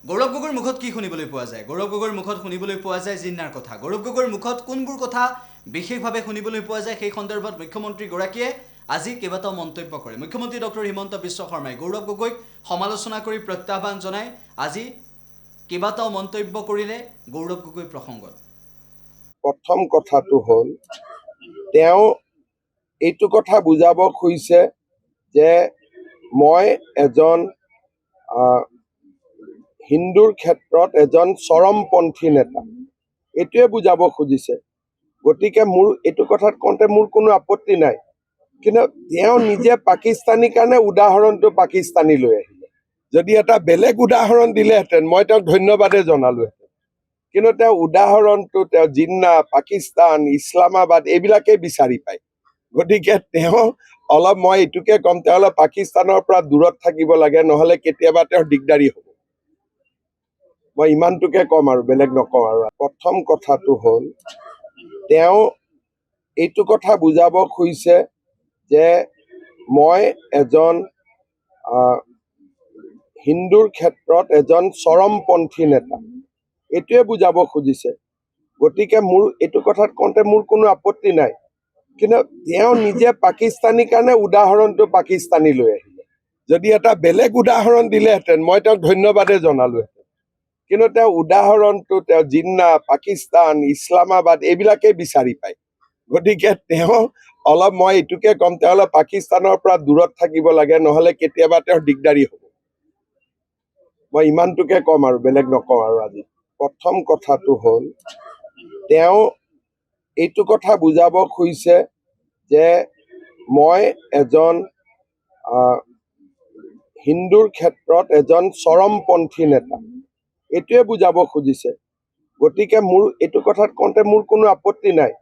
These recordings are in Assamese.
গৌৰৱ গগৈৰ মুখত কি শুনিবলৈ পোৱা যায়? গৌৰৱ গগৈৰ মুখত শুনিবলৈ পোৱা যায় জিন্নাৰ কথা। গৌৰৱ গগৈৰ মুখত কোনবোৰ কথা বিশেষভাৱে শুনিবলৈ পোৱা যায় সেই সন্দৰ্ভত মুখ্যমন্ত্ৰীগৰাকীয়ে আজি কেইবাটাও মন্তব্য কৰে। মুখ্যমন্ত্ৰী ডক্টৰ হিমন্ত বিশ্ব শৰ্মাই গৌৰৱ গগৈক সমালোচনা কৰি প্ৰত্যাহ্বান জনাই আজি কেইবাটাও মন্তব্য কৰিলে গৌৰৱ গগৈ প্ৰসংগত। প্ৰথম কথাটো হ'ল তেওঁ এইটো কথা বুজাব খুজিছে যে মই এজন হিন্দুৰ ক্ষেত্ৰত এজন চৰমপন্থী নেতা, এইটোৱে বুজাব খুজিছে। গতিকে মোৰ এইটো কথাত কওঁতে মোৰ কোনো আপত্তি নাই, কিন্তু তেওঁ নিজে পাকিস্তানীৰ কাৰণে উদাহৰণটো পাকিস্তানী লৈ আহিলে। যদি এটা বেলেগ উদাহৰণ দিলেহেঁতেন মই তেওঁক ধন্যবাদে জনালোহেঁতেন, কিন্তু তেওঁ উদাহৰণটো তেওঁ জিন্না, পাকিস্তান, ইছলামাবাদ এইবিলাকেই বিচাৰি পায়। গতিকে তেওঁ অলপ, মই এইটোকে ক'ম, তেওঁ অলপ পাকিস্তানৰ পৰা দূৰত থাকিব লাগে, নহ'লে কেতিয়াবা তেওঁৰ দিগদাৰী হ'ব। মই ইমানটোকে ক'ম আৰু বেলেগ নকওঁ। আৰু প্ৰথম কথাটো হ'ল তেওঁ এইটো কথা বুজাব খুজিছে যে মই এজন হিন্দুৰ ক্ষেত্ৰত এজন চৰমপন্থী নেতা, এইটোৱে বুজাব খুজিছে। গতিকে মোৰ এইটো কথাত কওঁতে মোৰ কোনো আপত্তি নাই, কিন্তু তেওঁ নিজে পাকিস্তানীৰ কাৰণে উদাহৰণটো পাকিস্তানী লৈ আহিলে। যদি এটা বেলেগ উদাহৰণ দিলেহেঁতেন মই তেওঁক ধন্যবাদে জনালোহেঁতেন, কিন্তু তেওঁ উদাহৰণটো তেওঁ জিন্না, পাকিস্তান, ইছলামাবাদ এইবিলাকেই বিচাৰি পায়। গতিকে তেওঁ অলপ, মই এইটোকে ক'ম, তেওঁ অলপ পাকিস্তানৰ পৰা দূৰত থাকিব লাগে, নহ'লে কেতিয়াবা তেওঁৰ দিগদাৰী হ'ব। মই ইমানটোকে ক'ম আৰু বেলেগ নকওঁ। আৰু আজি প্ৰথম কথাটো হ'ল তেওঁ এইটো কথা বুজাব খুজিছে যে মই এজন হিন্দুৰ ক্ষেত্ৰত এজন চৰমপন্থী নেতা, এইটোৱে বুজাব খুজিছে। গতিকে মোৰ এইটো কথাত কওঁতে মোৰ কোনো আপত্তি নাই,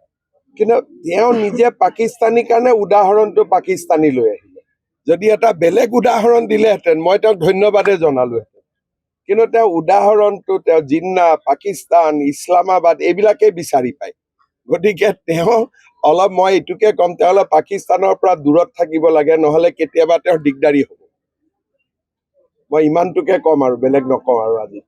কিন্তু তেওঁ নিজে পাকিস্তানীৰ কাৰণে উদাহৰণটো পাকিস্তানী লৈ আহিলে। যদি এটা বেলেগ উদাহৰণ দিলেহেঁতেন মই তেওঁক ধন্যবাদে জনালোহেঁতেন, কিন্তু তেওঁ উদাহৰণটো তেওঁ জিন্না, পাকিস্তান, ইছলামাবাদ এইবিলাকেই বিচাৰি পায়। গতিকে তেওঁ অলপ, মই এইটোকে ক'ম, তেওঁ অলপ পাকিস্তানৰ পৰা দূৰত থাকিব লাগে, নহ'লে কেতিয়াবা তেওঁৰ দিগদাৰী হ'ব। মই ইমানটোকে ক'ম আৰু বেলেগ নকওঁ। আৰু আজি